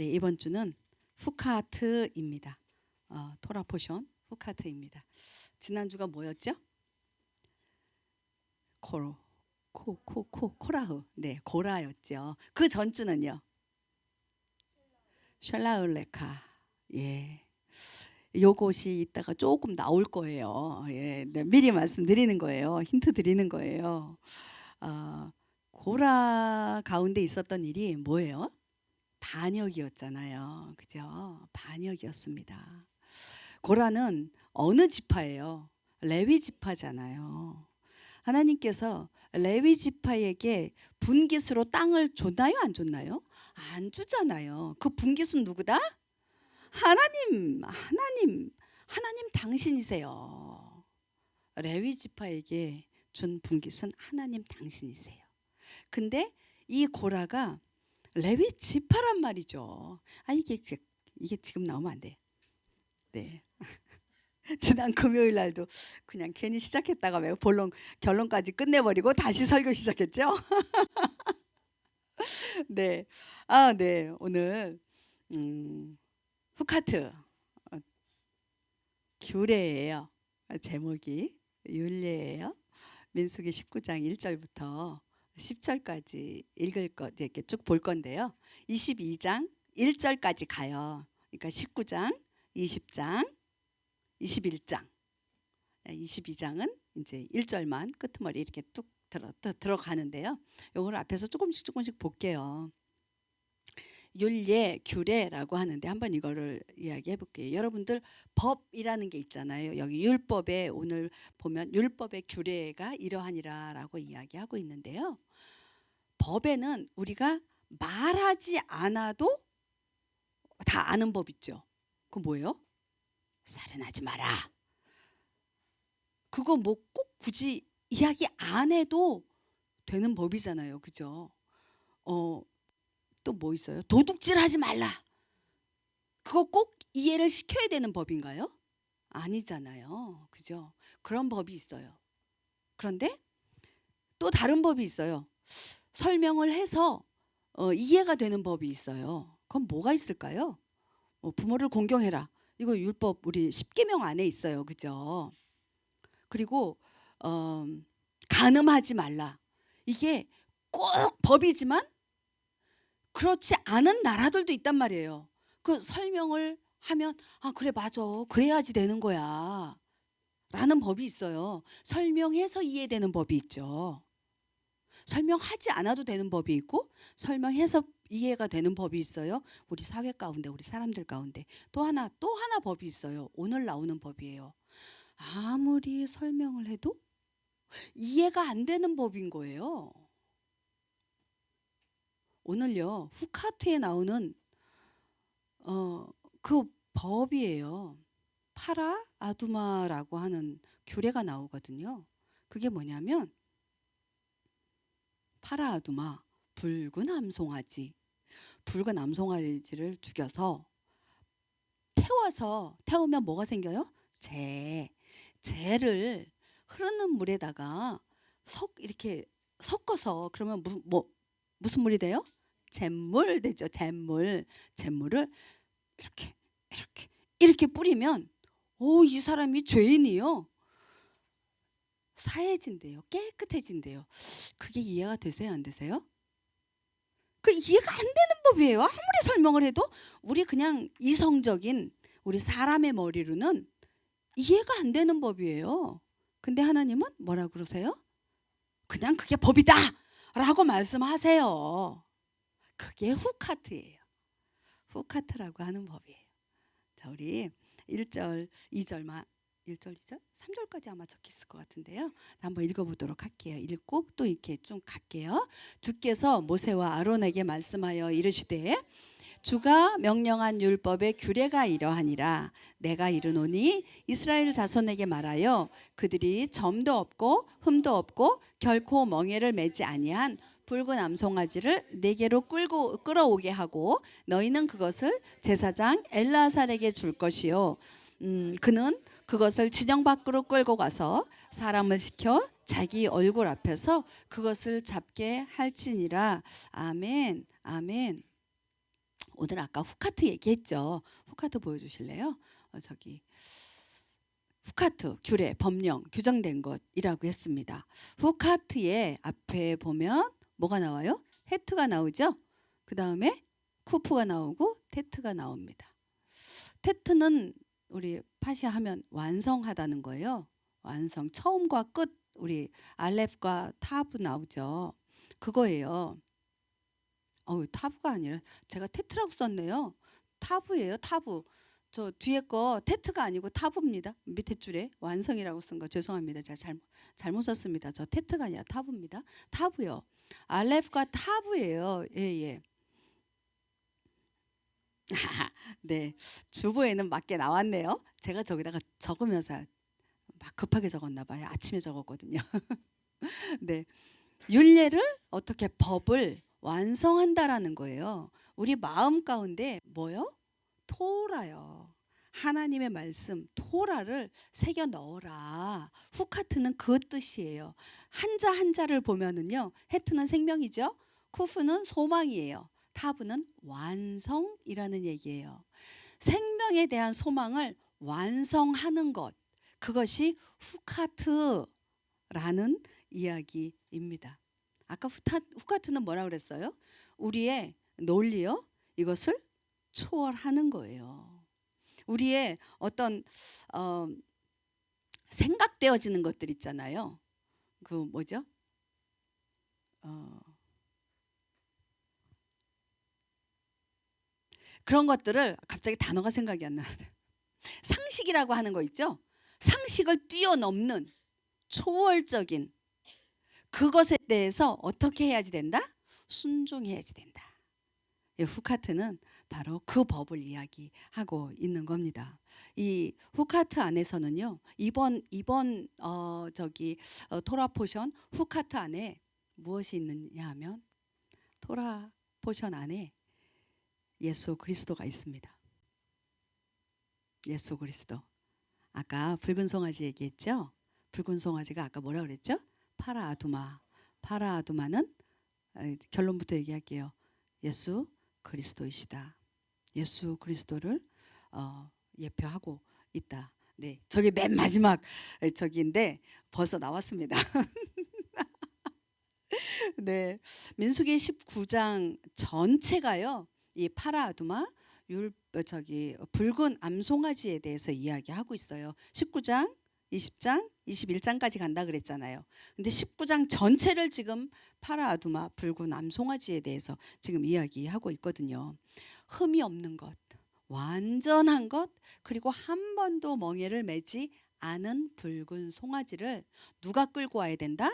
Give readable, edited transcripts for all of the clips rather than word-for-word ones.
우리 이번 주는 후카트입니다. 토라 포션 후카트입니다. 지난주가 뭐였죠? 코라흐. 네, 고라였죠. 그 전주는요. 셜라을레카. 예. 요것이 이따가 조금 나올 거예요. 예, 네, 미리 말씀드리는 거예요. 힌트 드리는 거예요. 고라 가운데 있었던 일이 뭐예요? 반역이었잖아요. 그죠? 반역이었습니다. 고라는 어느 지파예요? 레위 지파잖아요. 하나님께서 레위 지파에게 분깃으로 땅을 줬나요? 안 줬나요? 안 주잖아요. 그 분깃은 누구다? 하나님 당신이세요. 레위 지파에게 준 분깃은 하나님 당신이세요. 근데 이 고라가 레위 지파란 말이죠. 이게 지금 나오면 안 돼. 네. 지난 금요일 날도 그냥 괜히 시작했다가 왜 결론까지 끝내버리고 다시 설교 시작했죠. 네. 네. 오늘 후카트 규례예요. 제목이 율례예요. 민수기 19장 1절부터 10절까지 읽을 거 이렇게 쭉 볼 건데요. 22장 1절까지 가요. 그러니까 19장, 20장, 21장, 22장은 이제 1절만 끄트머리 이렇게 뚝 들어가는데요. 요걸 앞에서 조금씩 볼게요. 율례, 규례라고 하는데 한번 이거를 이야기해 볼게요. 여러분들 법이라는 게 있잖아요. 여기 율법에 오늘 보면 율법의 규례가 이러하니라라고 이야기하고 있는데요. 법에는 우리가 말하지 않아도 다 아는 법 있죠. 그 뭐예요? 살인하지 마라. 그거 뭐 꼭 굳이 이야기 안 해도 되는 법이잖아요. 그죠? 또 뭐 있어요? 도둑질하지 말라. 그거 꼭 이해를 시켜야 되는 법인가요? 아니잖아요. 그죠? 그런 법이 있어요. 그런데 또 다른 법이 있어요. 설명을 해서 이해가 되는 법이 있어요. 그럼 뭐가 있을까요? 부모를 공경해라. 이거 율법 우리 10계명 안에 있어요. 그죠? 그리고 간음하지 말라. 이게 꼭 법이지만 그렇지 않은 나라들도 있단 말이에요. 그 설명을 하면 그래 맞아. 그래야지 되는 거야. 라는 법이 있어요. 설명해서 이해되는 법이 있죠. 설명하지 않아도 되는 법이 있고 설명해서 이해가 되는 법이 있어요. 우리 사회 가운데 우리 사람들 가운데 또 하나 법이 있어요. 오늘 나오는 법이에요. 아무리 설명을 해도 이해가 안 되는 법인 거예요. 오늘요 후카트에 나오는 그 법이에요. 파라 아두마라고 하는 규례가 나오거든요. 그게 뭐냐면 파라 아두마 붉은 암송아지를 죽여서 태우면 뭐가 생겨요? 재를 흐르는 물에다가 이렇게 섞어서 그러면 무슨 물이 돼요? 잿물 되죠. 잿물을 이렇게 뿌리면 이 사람이 죄인이요. 사해진대요. 깨끗해진대요. 그게 이해가 되세요? 안 되세요? 그 이해가 안 되는 법이에요. 아무리 설명을 해도 우리 그냥 이성적인 우리 사람의 머리로는 이해가 안 되는 법이에요. 근데 하나님은 뭐라 그러세요? 그냥 그게 법이다 라고 말씀하세요. 그게 후카트예요. 후카트라고 하는 법이에요. 자, 우리 1절, 2절만 1절, 2절, 3절까지 아마 적혀 있을 것 같은데요. 한번 읽어보도록 할게요. 읽고 또 이렇게 쭉 갈게요. 주께서 모세와 아론에게 말씀하여 이르시되 주가 명령한 율법의 규례가 이러하니라. 내가 이르노니 이스라엘 자손에게 말하여 그들이 점도 없고 흠도 없고 결코 멍에를 매지 아니한 붉은 암송아지를 내게로 끌어오게 하고 너희는 그것을 제사장 엘르아살에게 줄 것이요. 그는 그것을 진영 밖으로 끌고 가서 사람을 시켜 자기 얼굴 앞에서 그것을 잡게 할지니라. 아멘. 아멘. 오늘 아까 후카트 얘기했죠. 후카트 보여주실래요? 저기 후카트 규례, 법령, 규정된 것이라고 했습니다. 후카트의 앞에 보면 뭐가 나와요? 헤트가 나오죠. 그 다음에 쿠프가 나오고 테트가 나옵니다. 테트는 우리 파시아 하면 완성하다는 거예요. 완성, 처음과 끝, 우리 알렙과 타브 나오죠. 그거예요. 타브가 아니라 제가 테트라고 썼네요. 타브예요. 타브. 저 뒤에 거 테트가 아니고 타브입니다. 밑에 줄에 완성이라고 쓴 거 죄송합니다. 제가 잘못 썼습니다. 저 테트가 아니라 타브입니다. 타브요. 알렙과 타브예요. 예. 네, 주보에는 맞게 나왔네요. 제가 저기다가 적으면서 막 급하게 적었나 봐요. 아침에 적었거든요. 네, 율례를 어떻게 법을 완성한다라는 거예요. 우리 마음 가운데 뭐요? 토라요. 하나님의 말씀 토라를 새겨 넣어라. 후카트는 그 뜻이에요. 한자 한자를 보면은요. 헤트는 생명이죠. 쿠프는 소망이에요. 타브는 완성이라는 얘기예요. 생명에 대한 소망을 완성하는 것. 그것이 후카트라는 이야기입니다. 아까 후카트는 뭐라 그랬어요? 우리의 논리요. 이것을 초월하는 거예요. 우리의 어떤 생각되어지는 것들 있잖아요. 그 뭐죠? 그런 것들을 갑자기 단어가 생각이 안 나요. 상식이라고 하는 거 있죠? 상식을 뛰어넘는 초월적인 그것에 대해서 어떻게 해야지 된다? 순종해야지 된다. 후카트는 바로 그 법을 이야기하고 있는 겁니다. 이 후카트 안에서는요. 이번 토라 포션 후카트 안에 무엇이 있느냐 하면 토라 포션 안에 예수 그리스도가 있습니다. 예수 그리스도. 아까 붉은 송아지 얘기했죠? 붉은 송아지가 아까 뭐라 그랬죠? 파라아두마. 파라아두마는 결론부터 얘기할게요. 예수 그리스도이시다. 예수 그리스도를 예표하고 있다. 네, 저게 맨 마지막 저기인데 벌써 나왔습니다. 네, 민수기 19장 전체가요. 이 파라아두마 붉은 암송아지에 대해서 이야기하고 있어요. 19장, 20장, 21장까지 간다 그랬잖아요. 근데 19장 전체를 지금 파라아두마 붉은 암송아지에 대해서 지금 이야기하고 있거든요. 흠이 없는 것, 완전한 것, 그리고 한 번도 멍에를 매지 않은 붉은 송아지를 누가 끌고 와야 된다?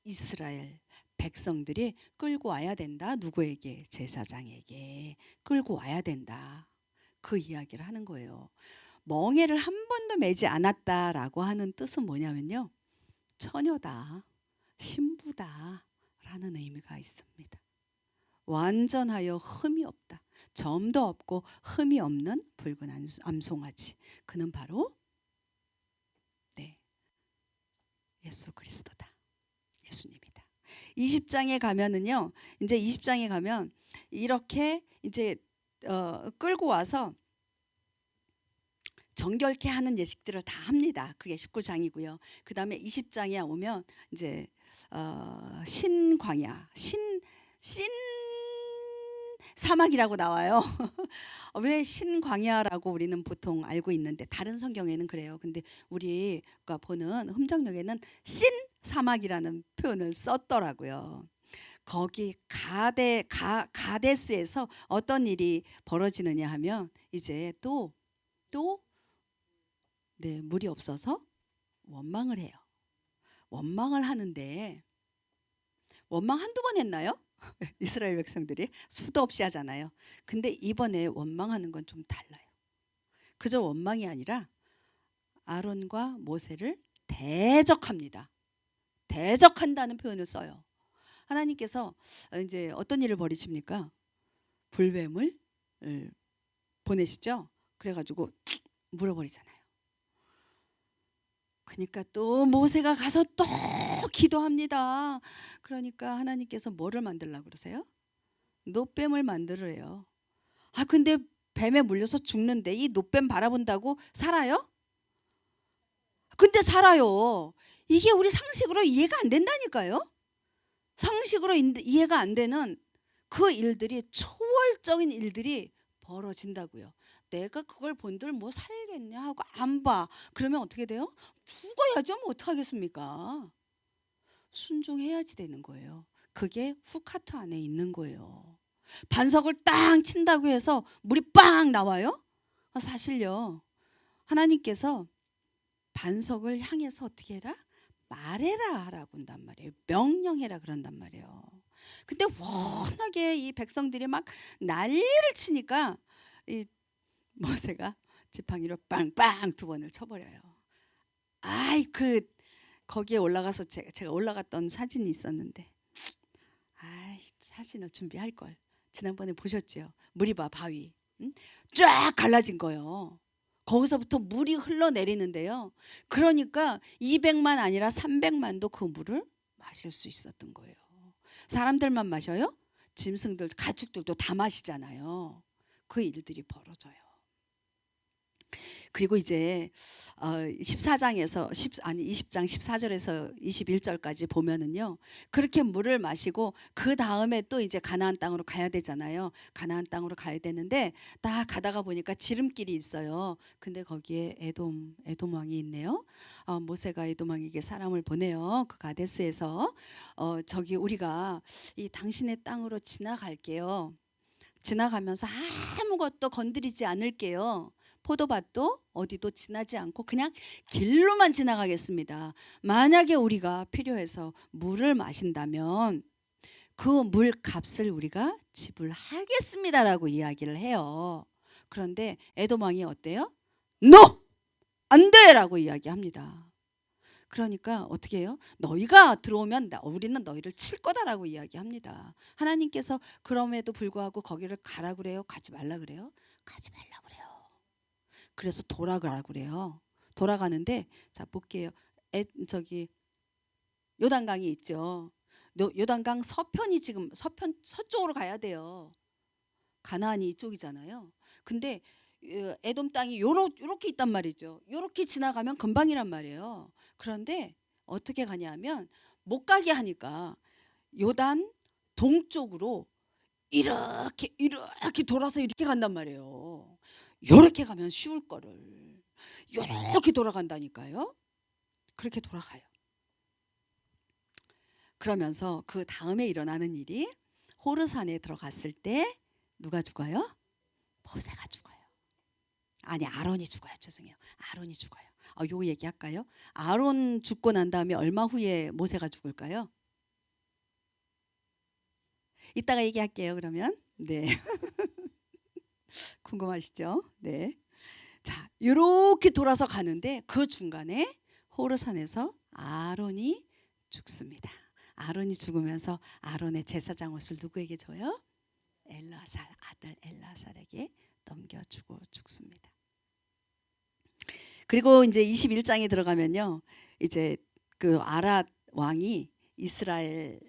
이스라엘 백성들이 끌고 와야 된다. 누구에게? 제사장에게 끌고 와야 된다. 그 이야기를 하는 거예요. 멍에를 한 번도 매지 않았다라고 하는 뜻은 뭐냐면요. 처녀다, 신부다 라는 의미가 있습니다. 완전하여 흠이 없다. 점도 없고 흠이 없는 붉은 암송아지. 그는 바로 예수 그리스도다. 예수님이다. 20장에 가면은요. 이제 20장에 가면 이렇게 이제 끌고 와서 정결케 하는 예식들을 다 합니다. 그게 19장이고요. 그 다음에 20장에 오면 이제 신광야, 신 사막이라고 나와요. 왜 신광야라고 우리는 보통 알고 있는데 다른 성경에는 그래요. 근데 우리가 보는 흠정역에는 신사막이라는 표현을 썼더라고요. 거기 가데스에서 어떤 일이 벌어지느냐 하면 이제 또 물이 없어서 원망을 해요. 원망을 하는데 원망 한두 번 했나요? 이스라엘 백성들이 수도 없이 하잖아요. 근데 이번에 원망하는 건 좀 달라요. 그저 원망이 아니라 아론과 모세를 대적합니다. 대적한다는 표현을 써요. 하나님께서 이제 어떤 일을 벌이십니까? 불뱀을 보내시죠. 그래가지고 물어버리잖아요. 그러니까 또 모세가 가서 또 기도합니다. 그러니까 하나님께서 뭐를 만들려고 그러세요? 노뱀을 만들으래요. 아 근데 뱀에 물려서 죽는데 이 노뱀 바라본다고 살아요? 근데 살아요. 이게 우리 상식으로 이해가 안 된다니까요. 상식으로 이해가 안 되는 그 일들이 초월적인 일들이 벌어진다고요. 내가 그걸 본들 뭐 살겠냐 하고 안 봐. 그러면 어떻게 돼요? 죽어야죠. 뭐 어떡하겠습니까? 순종해야지 되는 거예요. 그게 후카트 안에 있는 거예요. 반석을 땅 친다고 해서 물이 빵 나와요? 사실요. 하나님께서 반석을 향해서 어떻게 해라? 말해라 하라고 한단 말이에요. 명령해라 그런단 말이에요. 근데 워낙에 이 백성들이 막 난리를 치니까 이 모세가 지팡이로 빵빵 2번을 쳐버려요. 아이 그 거기에 올라가서 제가 올라갔던 사진이 있었는데, 아이 사진을 준비할 걸. 지난번에 보셨죠? 무리바 바위, 응? 쫙 갈라진 거예요. 거기서부터 물이 흘러내리는데요. 그러니까 200만 아니라 300만도 그 물을 마실 수 있었던 거예요. 사람들만 마셔요? 짐승들, 가축들도 다 마시잖아요. 그 일들이 벌어져요. 그리고 이제 14장에서 20장 14절에서 21절까지 보면은요. 그렇게 물을 마시고 그 다음에 또 이제 가나안 땅으로 가야 되잖아요. 가나안 땅으로 가야 되는데 딱 가다가 보니까 지름길이 있어요. 근데 거기에 에돔 왕이 있네요. 모세가 에돔 왕에게 사람을 보내요. 그 가데스에서 저기 우리가 이 당신의 땅으로 지나갈게요. 지나가면서 아무것도 건드리지 않을게요. 포도밭도 어디도 지나지 않고 그냥 길로만 지나가겠습니다. 만약에 우리가 필요해서 물을 마신다면 그 물 값을 우리가 지불하겠습니다라고 이야기를 해요. 그런데 에돔 왕이 어때요? NO! 안 돼라고 이야기합니다. 그러니까 어떻게 해요? 너희가 들어오면 우리는 너희를 칠 거다라고 이야기합니다. 하나님께서 그럼에도 불구하고 거기를 가라 그래요? 가지 말라 그래요? 가지 말라 그래요. 그래서 돌아가라 그래요. 돌아가는데 자 볼게요. 저기 요단강이 있죠. 요단강 서편이 지금 서쪽으로 가야 돼요. 가나안이 이쪽이잖아요. 근데 에돔 땅이 요렇게 있단 말이죠. 요렇게 지나가면 금방이란 말이에요. 그런데 어떻게 가냐면 못 가게 하니까 요단 동쪽으로 이렇게 돌아서 이렇게 간단 말이에요. 요렇게 가면 쉬울 거를 요렇게 돌아간다니까요. 그렇게 돌아가요. 그러면서 그 다음에 일어나는 일이 호르산에 들어갔을 때 누가 죽어요? 모세가 죽어요. 아니 아론이 죽어요. 죄송해요. 아론이 죽어요. 요 얘기할까요? 아론 죽고 난 다음에 얼마 후에 모세가 죽을까요? 이따가 얘기할게요. 그러면 네. 궁금하시죠? 네. 자, 이렇게 돌아서 가는데 그 중간에 호르산에서 아론이 죽습니다. 아론이 죽으면서 아론의 제사장 옷을 누구에게 줘요? 엘라살 아들 엘라살에게 넘겨주고 죽습니다. 그리고 이제 21장에 들어가면요. 이제 그 아랏 왕이 이스라엘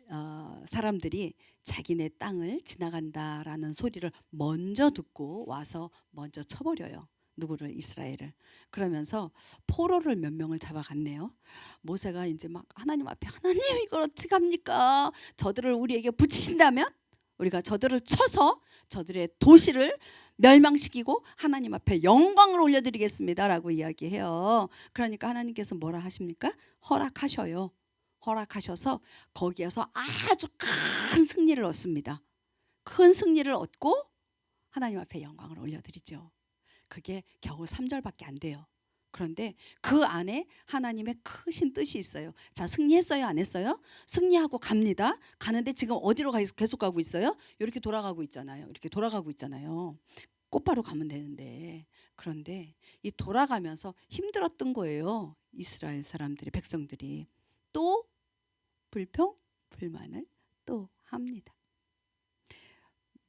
사람들이 자기네 땅을 지나간다라는 소리를 먼저 듣고 와서 먼저 쳐버려요. 누구를? 이스라엘을. 그러면서 포로를 몇 명을 잡아갔네요. 모세가 이제 막 하나님 앞에 하나님 이걸 어떻게 합니까? 저들을 우리에게 붙이신다면 우리가 저들을 쳐서 저들의 도시를 멸망시키고 하나님 앞에 영광을 올려드리겠습니다라고 이야기해요. 그러니까 하나님께서 뭐라 하십니까? 허락하셔요. 허락하셔서 거기에서 아주 큰 승리를 얻습니다. 큰 승리를 얻고 하나님 앞에 영광을 올려드리죠. 그게 겨우 3절밖에 안 돼요. 그런데 그 안에 하나님의 크신 뜻이 있어요. 자, 승리했어요? 안 했어요? 승리하고 갑니다. 가는데 지금 어디로 계속 가고 있어요? 이렇게 돌아가고 있잖아요. 이렇게 돌아가고 있잖아요. 곧바로 가면 되는데. 그런데 이 돌아가면서 힘들었던 거예요. 이스라엘 사람들이, 백성들이. 또 불평, 불만을 또 합니다.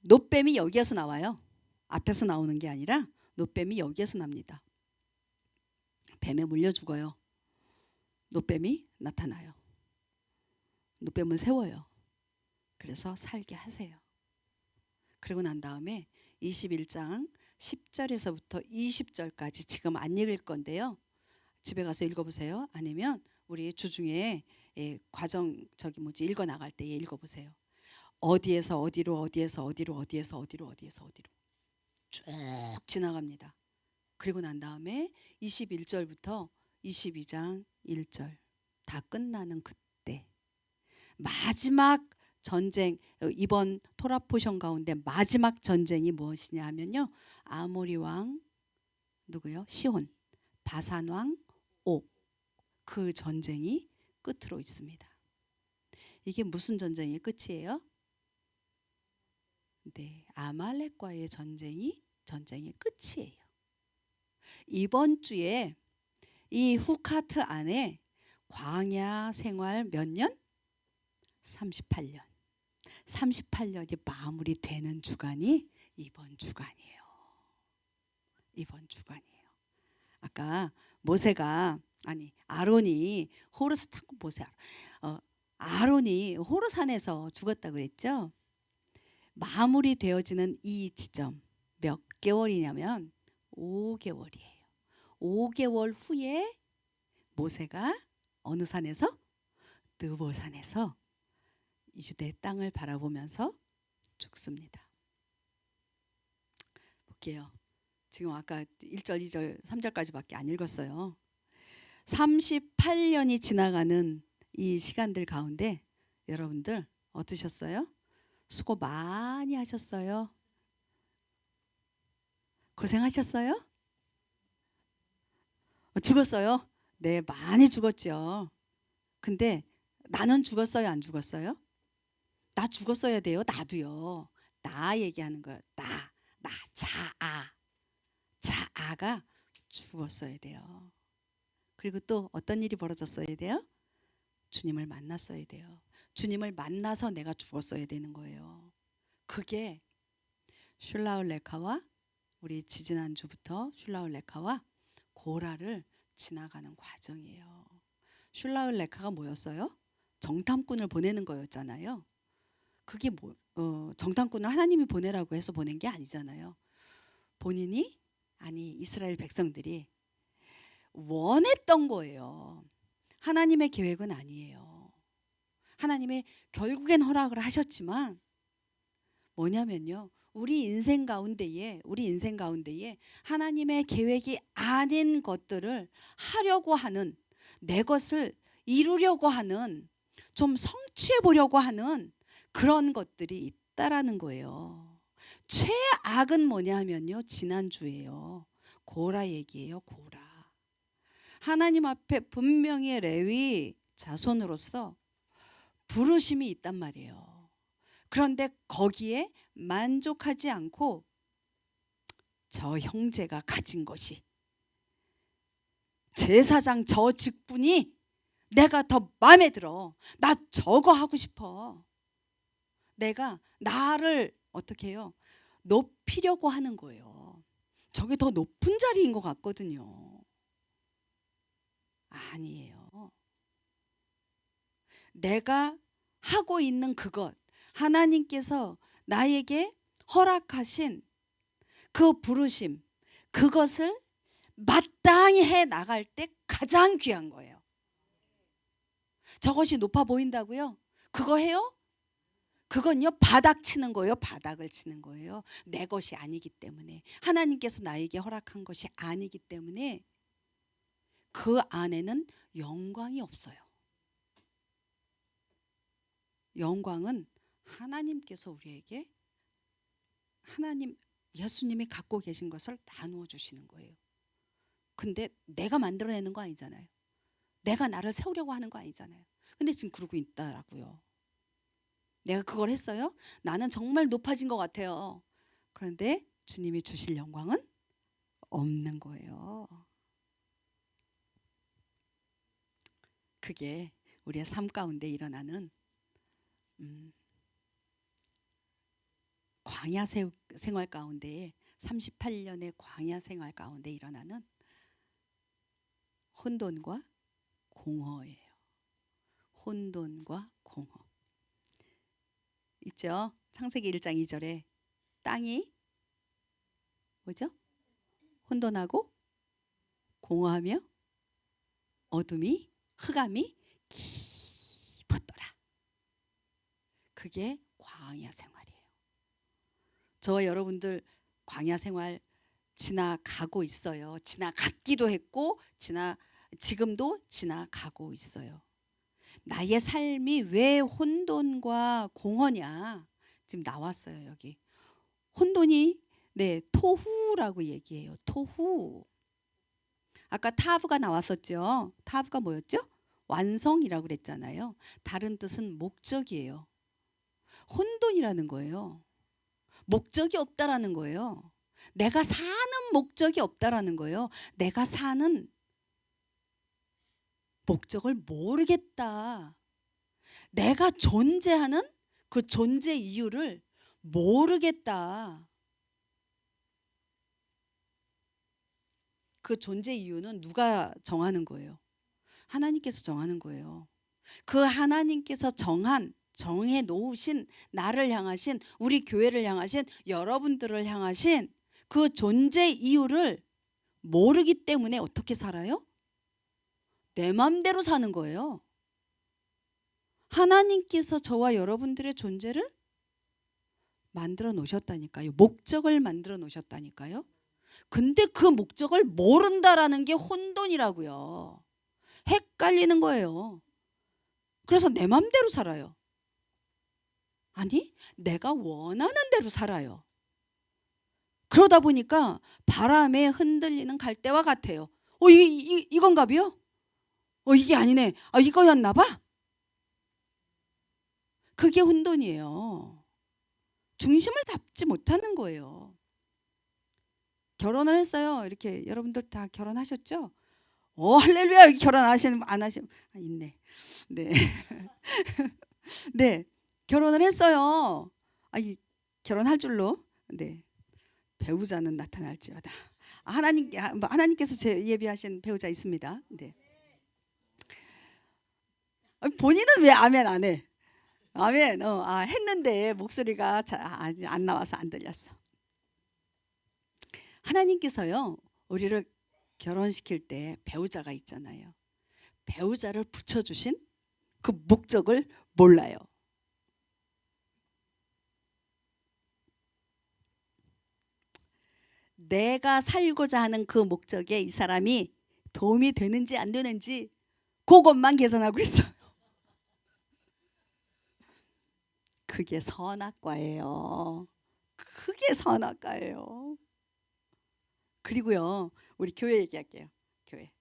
노뱀이 여기에서 나와요. 앞에서 나오는 게 아니라 노뱀이 여기에서 납니다. 뱀에 물려 죽어요. 노뱀이 나타나요. 노뱀을 세워요. 그래서 살게 하세요. 그리고 난 다음에 21장 10절에서부터 20절까지 지금 안 읽을 건데요. 집에 가서 읽어보세요. 아니면 우리 주중에 과정 읽어 나갈 때 읽어보세요. 어디에서 어디로 어디에서 어디로 어디에서 어디로 어디에서 어디로 쭉 지나갑니다. 그리고 난 다음에 21절부터 22장 1절 다 끝나는 그때 마지막 전쟁, 이번 토라 포션 가운데 마지막 전쟁이 무엇이냐 하면요, 아모리 왕 누구요? 시혼, 바산 왕 옥, 그 전쟁이 끝으로 있습니다. 이게 무슨 전쟁이 끝이에요? 네, 아말렉과의 전쟁이 끝이에요. 이번 주에 이 후카트 안에 광야 생활 몇 년? 38년. 38년이 마무리되는 주간이 이번 주간이에요. 이번 주간이에요. 아까 아론이 호르스, 자꾸 보세요. 아론이 호르산에서 죽었다 그랬죠. 마무리되어지는 이 지점 몇 개월이냐면 5개월이에요. 5개월 후에 모세가 어느 산에서? 느보산에서 유대 땅을 바라보면서 죽습니다. 볼게요. 지금 아까 1절, 2절, 3절까지밖에 안 읽었어요. 38년이 지나가는 이 시간들 가운데 여러분들 어떠셨어요? 수고 많이 하셨어요? 고생하셨어요? 죽었어요? 네, 많이 죽었죠. 근데 나는 죽었어요, 안 죽었어요? 나 죽었어야 돼요. 나도요. 나 얘기하는 거예요. 나 자아가 죽었어야 돼요. 그리고 또 어떤 일이 벌어졌어야 돼요? 주님을 만났어야 돼요. 주님을 만나서 내가 죽었어야 되는 거예요. 그게 슐라울 레카와 우리 지지난주부터 슐라울 레카와 고라를 지나가는 과정이에요. 슐라울 레카가 뭐였어요? 정탐꾼을 보내는 거였잖아요. 그게 정탐꾼을 하나님이 보내라고 해서 보낸 게 아니잖아요. 본인이 이스라엘 백성들이 원했던 거예요. 하나님의 계획은 아니에요. 하나님의 결국엔 허락을 하셨지만 뭐냐면요, 우리 인생 가운데에 하나님의 계획이 아닌 것들을 하려고 하는, 내 것을 이루려고 하는, 좀 성취해 보려고 하는 그런 것들이 있다라는 거예요. 최악은 뭐냐면요, 지난주에요, 고라 얘기예요. 고라. 하나님 앞에 분명히 레위 자손으로서 부르심이 있단 말이에요. 그런데 거기에 만족하지 않고 저 형제가 가진 것이, 제사장 저 직분이 내가 더 마음에 들어. 나 저거 하고 싶어. 내가 나를 어떻게 해요? 높이려고 하는 거예요. 저게 더 높은 자리인 것 같거든요. 아니에요. 내가 하고 있는 그것, 하나님께서 나에게 허락하신 그 부르심, 그것을 마땅히 해 나갈 때 가장 귀한 거예요. 저것이 높아 보인다고요? 그거 해요? 그건요, 바닥 치는 거예요. 바닥을 치는 거예요. 내 것이 아니기 때문에, 하나님께서 나에게 허락한 것이 아니기 때문에 그 안에는 영광이 없어요. 영광은 하나님께서 우리에게, 예수님이 갖고 계신 것을 나누어 주시는 거예요. 근데 내가 만들어내는 거 아니잖아요. 내가 나를 세우려고 하는 거 아니잖아요. 근데 지금 그러고 있다라고요. 내가 그걸 했어요? 나는 정말 높아진 것 같아요. 그런데 주님이 주실 영광은 없는 거예요. 그게 우리의 삶 가운데 일어나는 광야 생활 가운데, 38년의 광야 생활 가운데 일어나는 혼돈과 공허예요. 혼돈과 공허. 있죠? 창세기 1장 2절에 땅이 뭐죠? 혼돈하고 공허하며 어둠이 흑암이 깊었더라. 그게 광야 생활이에요. 저와 여러분들 광야 생활 지나가고 있어요. 지나갔기도 했고 지금도 지나가고 있어요. 나의 삶이 왜 혼돈과 공허냐? 지금 나왔어요. 여기 혼돈이 토후라고 얘기해요. 토후. 아까 타브가 나왔었죠. 타브가 뭐였죠? 완성이라고 그랬잖아요. 다른 뜻은 목적이에요. 혼돈이라는 거예요. 목적이 없다라는 거예요. 내가 사는 목적이 없다라는 거예요. 내가 사는 목적을 모르겠다. 내가 존재하는 그 존재 이유를 모르겠다. 그 존재 이유는 누가 정하는 거예요? 하나님께서 정하는 거예요. 그 하나님께서 정해 놓으신 나를 향하신 우리 교회를 향하신 여러분들을 향하신 그 존재 이유를 모르기 때문에 어떻게 살아요? 내 맘대로 사는 거예요. 하나님께서 저와 여러분들의 존재를 만들어 놓으셨다니까요. 목적을 만들어 놓으셨다니까요. 근데 그 목적을 모른다라는 게 혼돈이라고요. 헷갈리는 거예요. 그래서 내 맘대로 살아요. 아니, 내가 원하는 대로 살아요. 그러다 보니까 바람에 흔들리는 갈대와 같아요. 이건가 봐요? 이게 아니네. 이거였나 봐? 그게 혼돈이에요. 중심을 잡지 못하는 거예요. 결혼을 했어요. 이렇게 여러분들 다 결혼하셨죠? 할렐루야. 여기 결혼 안 하시는 있네. 네. 네. 결혼을 했어요. 결혼할 줄로. 네. 배우자는 나타날지어다. 하나님께서 예비하신 배우자 있습니다. 네. 본인은 왜 아멘 안 해? 아멘. 했는데 목소리가 아직 안 나와서 안 들렸어. 하나님께서요, 우리를 결혼시킬 때 배우자가 있잖아요. 배우자를 붙여주신 그 목적을 몰라요. 내가 살고자 하는 그 목적에 이 사람이 도움이 되는지 안 되는지 그것만 계산하고 있어요. 그게 선악과예요. 그게 선악과예요. 그리고요, 우리 교회 얘기할게요. 교회.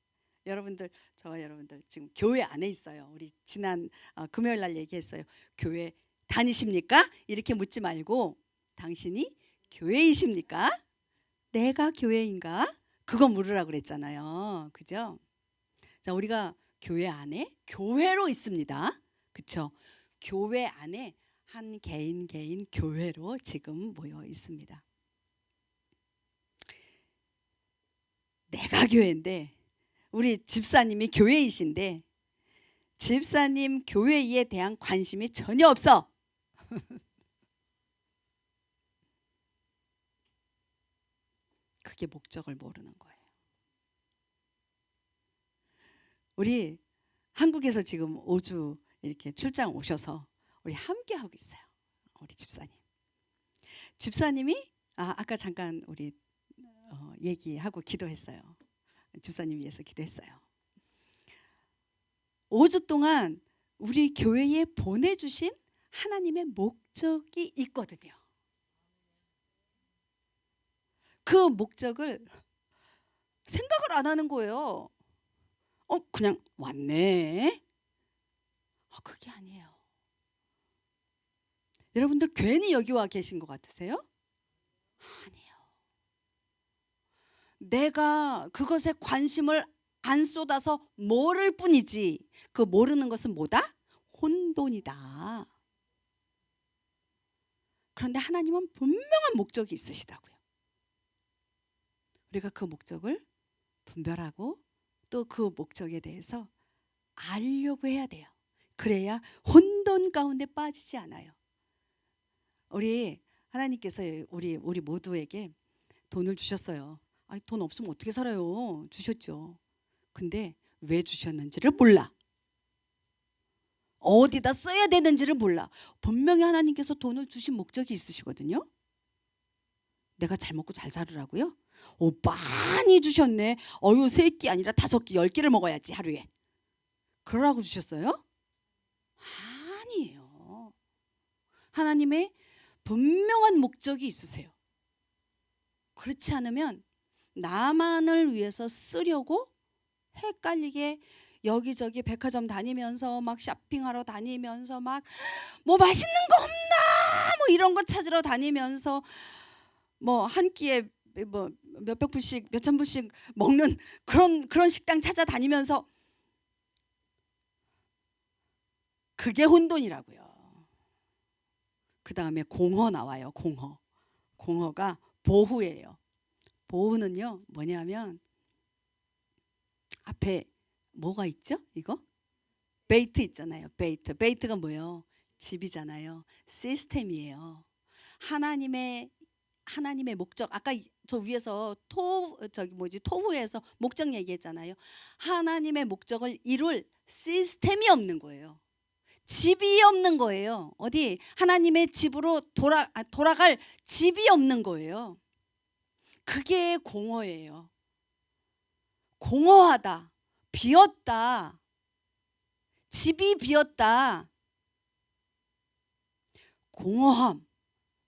저와 여러분들 지금 교회 안에 있어요. 우리 지난 금요일 날 얘기했어요. 교회 다니십니까? 이렇게 묻지 말고 당신이 교회이십니까? 내가 교회인가? 그거 물으라고 그랬잖아요. 그죠? 자, 우리가 교회 안에 교회로 있습니다. 그렇죠? 교회 안에 한 개인 교회로 지금 모여 있습니다. 내가 교회인데 우리 집사님이 교회이신데 집사님 교회에 대한 관심이 전혀 없어. 그게 목적을 모르는 거예요. 우리 한국에서 지금 5주 이렇게 출장 오셔서 우리 함께 하고 있어요. 우리 집사님이 아까 잠깐 우리 얘기하고 기도했어요. 집사님 위해서 기도했어요. 5주 동안 우리 교회에 보내주신 하나님의 목적이 있거든요. 그 목적을 생각을 안 하는 거예요. 그냥 왔네. 그게 아니에요. 여러분들 괜히 여기 와 계신 것 같으세요? 아니에요. 내가 그것에 관심을 안 쏟아서 모를 뿐이지 그 모르는 것은 뭐다? 혼돈이다. 그런데 하나님은 분명한 목적이 있으시다고요. 우리가 그 목적을 분별하고 또 그 목적에 대해서 알려고 해야 돼요. 그래야 혼돈 가운데 빠지지 않아요. 우리 하나님께서 우리 모두에게 돈을 주셨어요. 아니, 돈 없으면 어떻게 살아요? 주셨죠. 근데 왜 주셨는지를 몰라. 어디다 써야 되는지를 몰라. 분명히 하나님께서 돈을 주신 목적이 있으시거든요. 내가 잘 먹고 잘 살으라고요? 오, 많이 주셨네. 어유, 3끼 아니라 5끼, 10끼를 먹어야지 하루에. 그러라고 주셨어요? 아니에요. 하나님의 분명한 목적이 있으세요. 그렇지 않으면 나만을 위해서 쓰려고 헷갈리게 여기저기 백화점 다니면서 막 쇼핑하러 다니면서 막 뭐 맛있는 거 없나 뭐 이런 거 찾으러 다니면서 뭐 한 끼에 뭐 몇백 불씩 몇천 불씩 먹는 그런 식당 찾아다니면서 그게 혼돈이라고요. 그 다음에 공허 나와요. 공허가 보후예요. 보후는요 뭐냐면 앞에 뭐가 있죠? 이거 베이트 있잖아요. 베이트가 뭐예요? 집이잖아요. 시스템이에요. 하나님의 목적. 아까 저 위에서 토후에서 목적 얘기했잖아요. 하나님의 목적을 이룰 시스템이 없는 거예요. 집이 없는 거예요. 어디 하나님의 집으로 돌아갈 집이 없는 거예요. 그게 공허예요. 공허하다, 비었다, 집이 비었다. 공허함.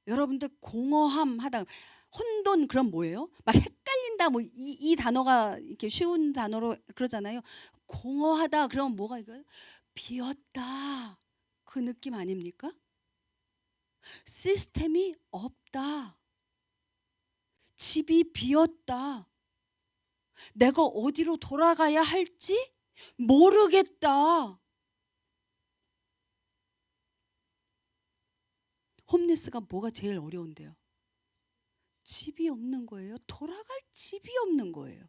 여러분들 공허함 하다 혼돈 그럼 뭐예요? 막 헷갈린다 뭐 이 단어가 이렇게 쉬운 단어로 그러잖아요. 공허하다 그러면 뭐가 이거예요? 비었다. 그 느낌 아닙니까? 시스템이 없다. 집이 비었다. 내가 어디로 돌아가야 할지 모르겠다. 홈리스가 뭐가 제일 어려운데요? 집이 없는 거예요. 돌아갈 집이 없는 거예요.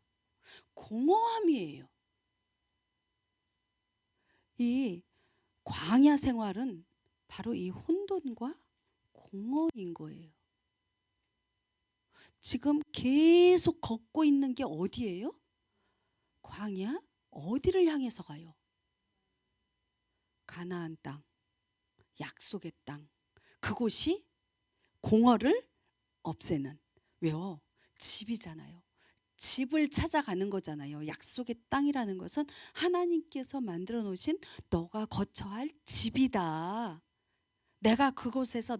공허함이에요. 이 광야 생활은 바로 이 혼돈과 공허인 거예요. 지금 계속 걷고 있는 게 어디예요? 광야? 어디를 향해서 가요? 가나안 땅, 약속의 땅. 그곳이 공허를 없애는. 왜요? 집이잖아요. 집을 찾아가는 거잖아요. 약속의 땅이라는 것은 하나님께서 만들어 놓으신 너가 거처 할 집이다. 내가 그곳에서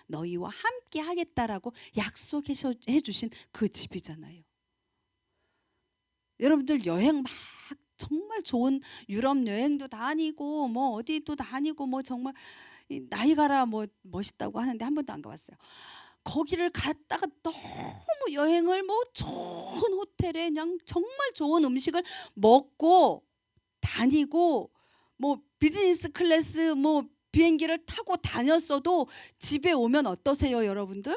너희와 함께 하겠다라고 약속해 주신 그 집이잖아요. 여러분들 여행 막 정말 좋은 유럽 여행도 다니고 뭐 어디도 다니고 뭐 정말 나이가라 뭐 멋있다고 하는데 한 번도 안 가봤어요. 거기를 갔다가 너무 여행을 뭐 좋은 호텔에 그냥 정말 좋은 음식을 먹고 다니고 뭐 비즈니스 클래스 뭐 비행기를 타고 다녔어도 집에 오면 어떠세요, 여러분들?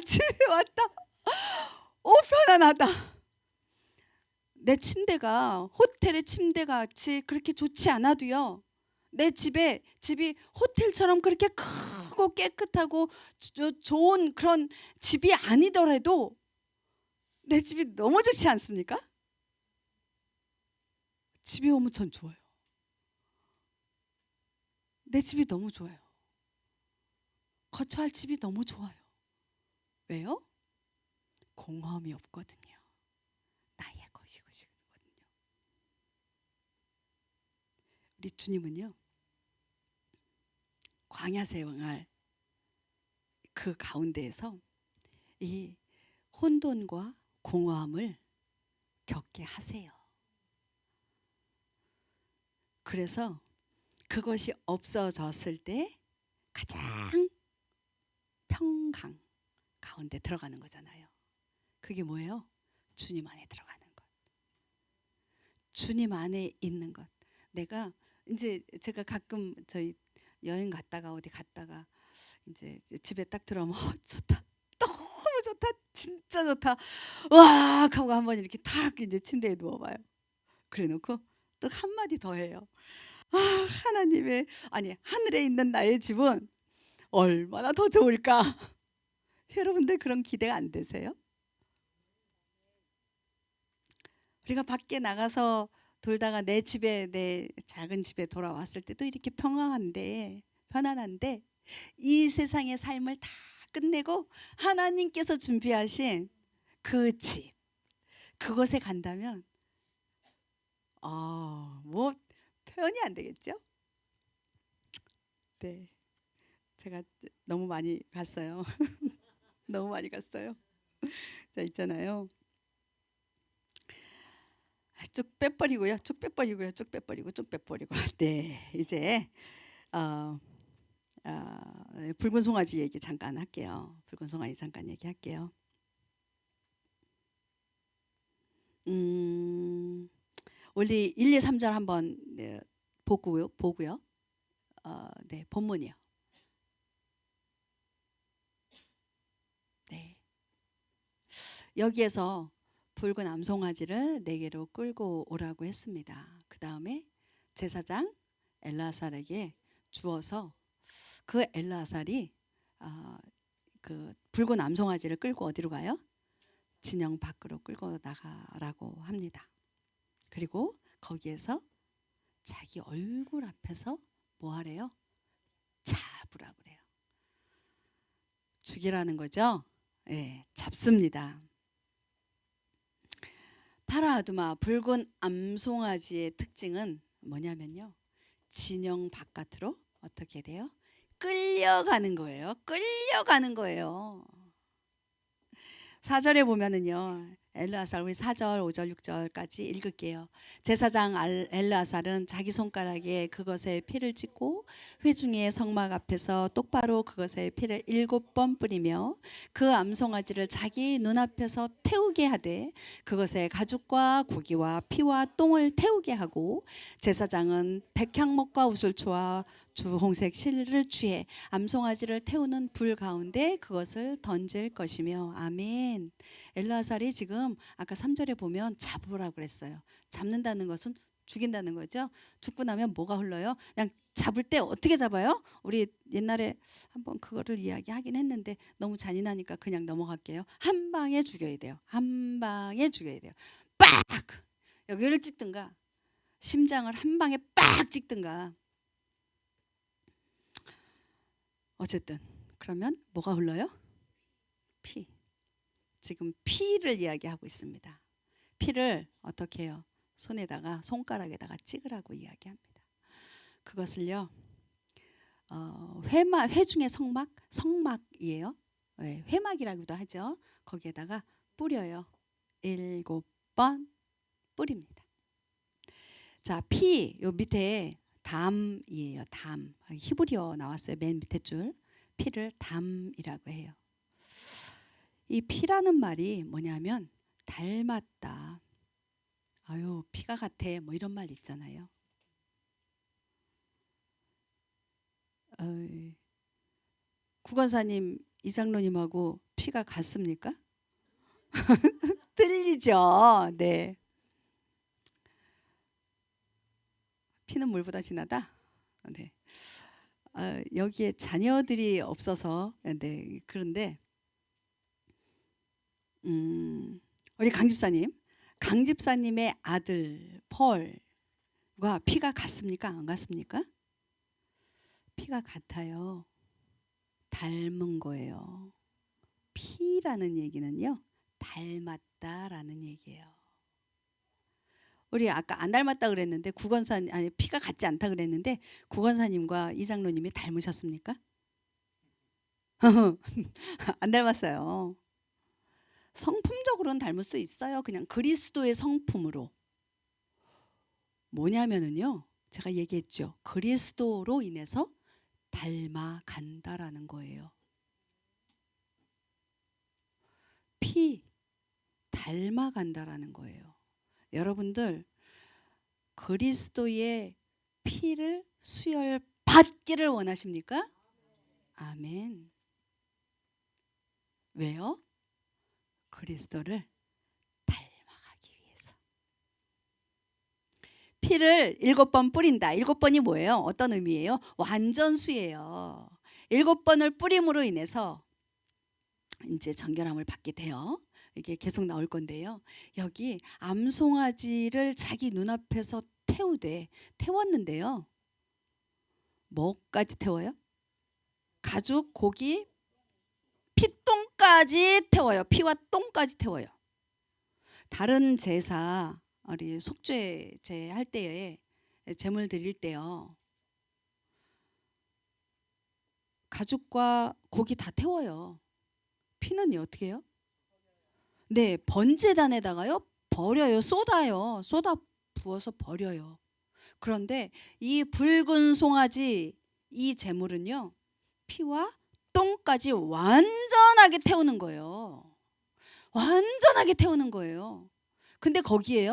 집에 왔다. 편안하다. 내 침대가 호텔의 침대 같이 그렇게 좋지 않아도요. 내 집이 호텔처럼 그렇게 크고 깨끗하고 좋은 그런 집이 아니더라도 내 집이 너무 좋지 않습니까? 집에 오면 전 좋아요. 내 집이 너무 좋아요. 거처할 집이 너무 좋아요. 왜요? 공허함이 없거든요. 나의 것이거든요. 우리 주님은요. 광야 생활 그 가운데에서 이 혼돈과 공허함을 겪게 하세요. 그래서 그것이 없어졌을 때 가장 평강 가운데 들어가는 거잖아요. 그게 뭐예요? 주님 안에 들어가는 것. 주님 안에 있는 것. 내가 이제 제가 가끔 저희 여행 갔다가 어디 갔다가 이제 집에 딱 들어오면 좋다. 너무 좋다. 진짜 좋다. 와 하고 한번 이렇게 탁 이제 침대에 누워봐요. 그래놓고 또 한마디 더 해요. 하나님의 하늘에 있는 나의 집은 얼마나 더 좋을까? 여러분들 그런 기대가 안 되세요? 우리가 밖에 나가서 돌다가 내 집에, 내 작은 집에 돌아왔을 때도 이렇게 평안한데, 편안한데, 이 세상의 삶을 다 끝내고 하나님께서 준비하신 그 집, 그곳에 간다면 뭐 표현이 안 되겠죠? 네, 제가 너무 많이 갔어요. 너무 많이 갔어요. 자, 있잖아요. 쭉 빼버리고요. 쭉 빼버리고요. 쭉 빼버리고 쭉 빼버리고. 네, 이제 붉은 송아지 얘기 잠깐 할게요. 붉은 송아지 잠깐 얘기할게요. 우리 1, 2, 3절 한번 보고요. 네, 본문이요. 네. 여기에서 붉은 암송아지를 네개로 끌고 오라고 했습니다. 그 다음에 제사장 엘르아살에게 주어서 그 엘르아살이 그 붉은 암송아지를 끌고 어디로 가요? 진영 밖으로 끌고 나가라고 합니다. 그리고 거기에서 자기 얼굴 앞에서 뭐 하래요? 잡으라 그래요. 죽이라는 거죠. 네, 잡습니다. 파라아두마 붉은 암송아지의 특징은 뭐냐면요, 진영 바깥으로 어떻게 돼요? 끌려가는 거예요. 끌려가는 거예요. 4절에 보면은요, 엘르아살, 우리 4절, 5절, 6절까지 읽을게요. 제사장 엘르아살은 자기 손가락에 그것에 피를 찍고 회중의 성막 앞에서 똑바로 그것에 피를 7번 뿌리며 그 암송아지를 자기 눈앞에서 태우게 하되 그것에 가죽과 고기와 피와 똥을 태우게 하고, 제사장은 백향목과 우슬초와 주홍색 실을 취해 암송아지를 태우는 불 가운데 그것을 던질 것이며. 아멘. 엘르아살이 지금 아까 3절에 보면 잡으라고 그랬어요. 잡는다는 것은 죽인다는 거죠. 죽고 나면 뭐가 흘러요? 그냥 잡을 때 어떻게 잡아요? 우리 옛날에 한번 그거를 이야기하긴 했는데 너무 잔인하니까 그냥 넘어갈게요. 한 방에 죽여야 돼요. 한 방에 죽여야 돼요. 빡! 여기를 찍든가 심장을 한 방에 빡 찍든가. 어쨌든 그러면 뭐가 흘러요? 피. 지금 피를 이야기하고 있습니다. 피를 어떻게 해요? 손에다가, 손가락에다가 찍으라고 이야기합니다. 그것을요, 회중의 성막이에요. 네, 회막이라고도 하죠. 거기에다가 뿌려요. 7번 뿌립니다. 자, 피, 요 밑에 담이에요. 담. 히브리어 나왔어요. 맨 밑에 줄. 피를 담이라고 해요. 이 피라는 말이 뭐냐면 닮았다. 아유, 피가 같아. 뭐 이런 말 있잖아요. 구건사님, 이장로님하고 피가 같습니까? 틀리죠. 네. 피는 물보다 진하다. 네. 여기에 자녀들이 없어서, 네, 그런데 우리 강집사님의 아들 펄과 피가 같습니까? 안 같습니까? 피가 같아요. 닮은 거예요. 피라는 얘기는요, 닮았다라는 얘기예요. 우리 아까 안 닮았다 그랬는데 아니 피가 같지 않다 그랬는데 구건사님과 이장로님이 닮으셨습니까? 안 닮았어요. 성품적으로는 닮을 수 있어요. 그냥 그리스도의 성품으로. 뭐냐면은요, 제가 얘기했죠. 그리스도로 인해서 닮아간다라는 거예요. 피, 닮아간다라는 거예요. 여러분들 그리스도의 피를 수혈받기를 원하십니까? 아멘. 왜요? 그리스도를 닮아가기 위해서. 피를 7번 뿌린다. 7번이 뭐예요? 어떤 의미예요? 완전수예요. 7번을 뿌림으로 인해서 이제 정결함을 받게 돼요. 이게 계속 나올 건데요. 여기 암송아지를 자기 눈앞에서 태웠는데요. 뭐까지 태워요? 가죽, 고기, 피똥까지 태워요. 피와 똥까지 태워요. 다른 제사, 우리 속죄제 할 때에 제물 드릴 때요. 가죽과 고기 다 태워요. 피는요 어떻게 해요? 네, 번제단에다가요 버려요. 쏟아 부어서 버려요. 그런데 이 붉은 송아지 이 제물은요 피와 똥까지 완전하게 태우는 거예요. 완전하게 태우는 거예요. 근데 거기에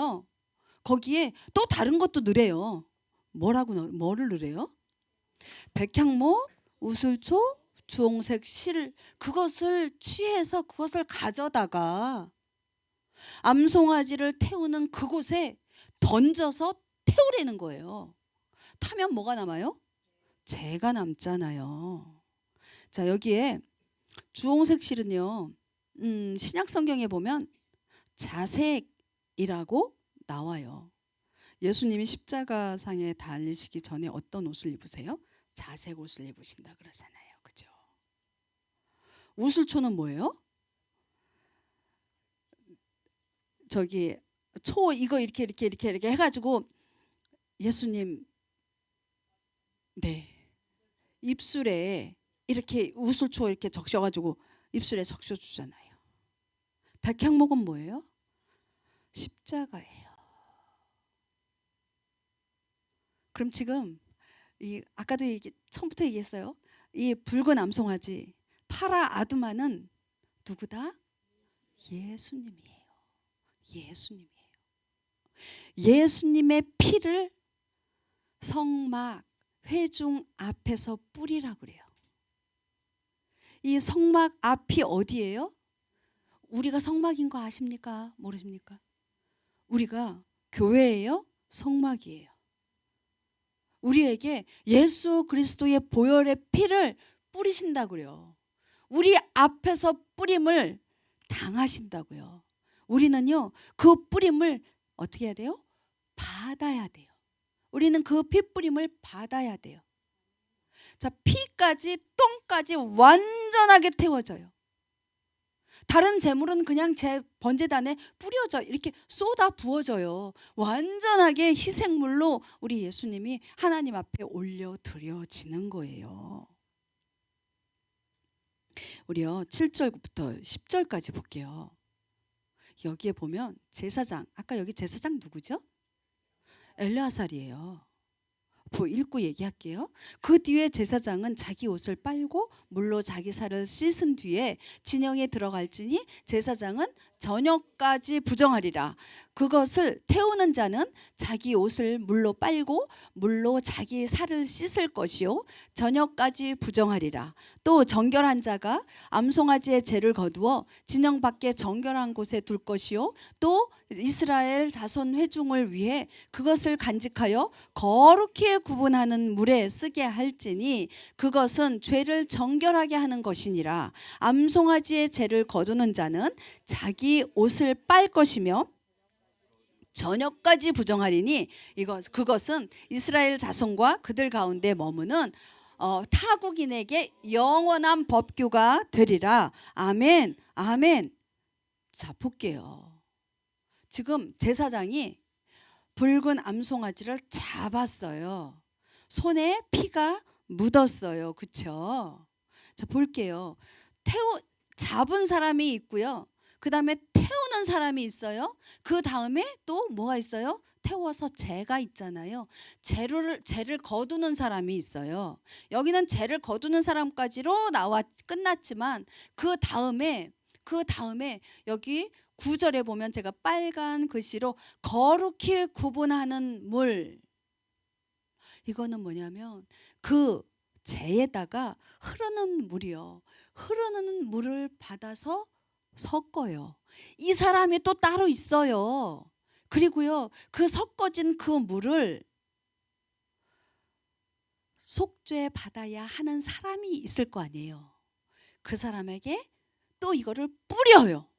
또 다른 것도 넣으래요. 뭐를 넣으래요? 백향목, 우슬초, 주홍색 실, 그것을 취해서 그것을 가져다가 암송아지를 태우는 그곳에 던져서 태우라는 거예요. 타면 뭐가 남아요? 재가 남잖아요. 자, 여기에 주홍색 실은요 신약 성경에 보면 자색이라고 나와요. 예수님이 십자가상에 달리시기 전에 어떤 옷을 입으세요? 자색 옷을 입으신다 그러잖아요. 그죠? 우슬초는 뭐예요? 저기 초 이거 이렇게 해가지고 예수님 네 입술에 이렇게 우슬초 이렇게 적셔가지고 입술에 적셔주잖아요. 백향목은 뭐예요? 십자가예요. 그럼 지금 아까도 처음부터 얘기했어요. 이 붉은 암송아지 파라 아두마는 누구다? 예수님이에요. 예수님이에요. 예수님의 피를 성막 회중 앞에서 뿌리라 그래요. 이 성막 앞이 어디예요? 우리가 성막인 거 아십니까? 모르십니까? 우리가 교회예요? 성막이에요. 우리에게 예수 그리스도의 보혈의 피를 뿌리신다고요. 우리 앞에서 뿌림을 당하신다고요. 우리는요 그 뿌림을 어떻게 해야 돼요? 받아야 돼요. 우리는 그 피 뿌림을 받아야 돼요. 자, 피까지 똥까지 완전하게 태워져요. 다른 제물은 그냥 제 번제단에 뿌려져 이렇게 쏟아 부어져요. 완전하게 희생물로 우리 예수님이 하나님 앞에 올려 드려지는 거예요. 우리요 7절부터 10절까지 볼게요. 여기에 보면 제사장, 아까 여기 제사장 누구죠? 엘르아살이에요. 읽고 얘기할게요. 그 뒤에 제사장은 자기 옷을 빨고 물로 자기 살을 씻은 뒤에 진영에 들어갈지니 제사장은 저녁까지 부정하리라. 그것을 태우는 자는 자기 옷을 물로 빨고 물로 자기 살을 씻을 것이요 저녁까지 부정하리라. 또 정결한 자가 암송아지의 죄를 거두어 진영 밖에 정결한 곳에 둘 것이요 또 이스라엘 자손 회중을 위해 그것을 간직하여 거룩히 구분하는 물에 쓰게 할지니 그것은 죄를 정결하게 하는 것이니라. 암송아지의 죄를 거두는 자는 자기 옷을 빨 것이며 저녁까지 부정하리니 그것은 이스라엘 자손과 그들 가운데 머무는 타국인에게 영원한 법규가 되리라. 아멘. 아멘. 자, 볼게요. 지금 제사장이 붉은 암송아지를 잡았어요. 손에 피가 묻었어요. 그렇죠? 자, 볼게요. 잡은 사람이 있고요. 그 다음에 태우는 사람이 있어요. 그 다음에 또 뭐가 있어요? 태워서 죄가 있잖아요. 죄를 거두는 사람이 있어요. 여기는 죄를 거두는 사람까지로 끝났지만 그 다음에 여기 9절에 보면 제가 빨간 글씨로 거룩히 구분하는 물, 이거는 뭐냐면 그 재에다가 흐르는 물이요. 흐르는 물을 받아서 섞어요. 이 사람이 또 따로 있어요. 그리고요 그 섞어진 그 물을 속죄 받아야 하는 사람이 있을 거 아니에요. 그 사람에게 또 이거를 뿌려요.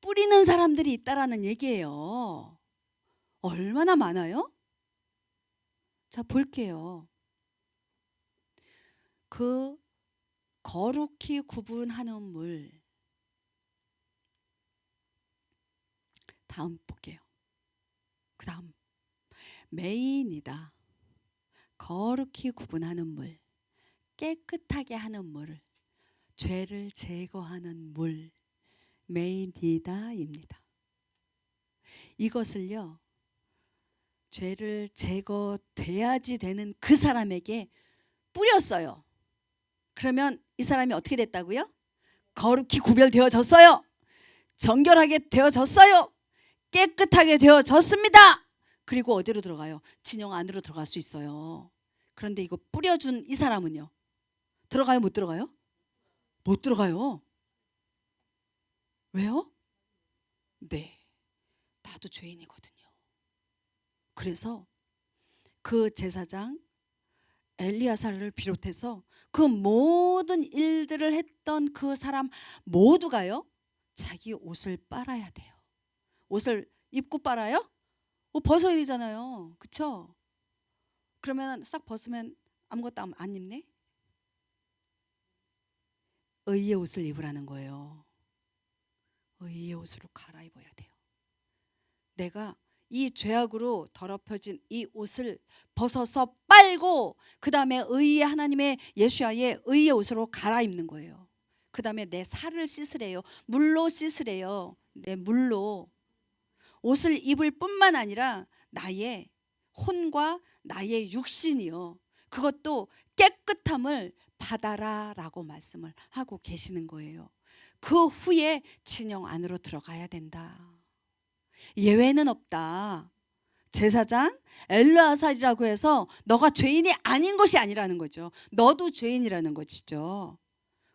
뿌리는 사람들이 있다라는 얘기예요. 얼마나 많아요? 자, 볼게요. 그 거룩히 구분하는 물. 다음 볼게요. 그 다음 메인이다. 거룩히 구분하는 물, 깨끗하게 하는 물, 죄를 제거하는 물, 메인이다입니다. 이것을요, 죄를 제거돼야지 되는 그 사람에게 뿌렸어요. 그러면 이 사람이 어떻게 됐다고요? 거룩히 구별되어졌어요. 정결하게 되어졌어요. 깨끗하게 되어졌습니다. 그리고 어디로 들어가요? 진영 안으로 들어갈 수 있어요. 그런데 이거 뿌려준 이 사람은요, 들어가요? 못 들어가요? 못 들어가요. 왜요? 네, 나도 죄인이거든요. 그래서 그 제사장 엘리야사를 비롯해서 그 모든 일들을 했던 그 사람 모두가요, 자기 옷을 빨아야 돼요. 옷을 입고 빨아요? 옷 벗어야 되잖아요. 그쵸? 그러면 싹 벗으면 아무것도 안 입네? 의의 옷을 입으라는 거예요. 의의 옷으로 갈아입어야 돼요. 내가 이 죄악으로 더럽혀진 이 옷을 벗어서 빨고 그 다음에 의의 하나님의 예수야의 의의 옷으로 갈아입는 거예요. 그 다음에 내 살을 씻으래요. 물로 씻으래요. 내 물로. 옷을 입을 뿐만 아니라 나의 혼과 나의 육신이요, 그것도 깨끗함을 받아라 라고 말씀을 하고 계시는 거예요. 그 후에 진영 안으로 들어가야 된다. 예외는 없다. 제사장 엘르아살이라고 해서 너가 죄인이 아닌 것이 아니라는 거죠. 너도 죄인이라는 것이죠.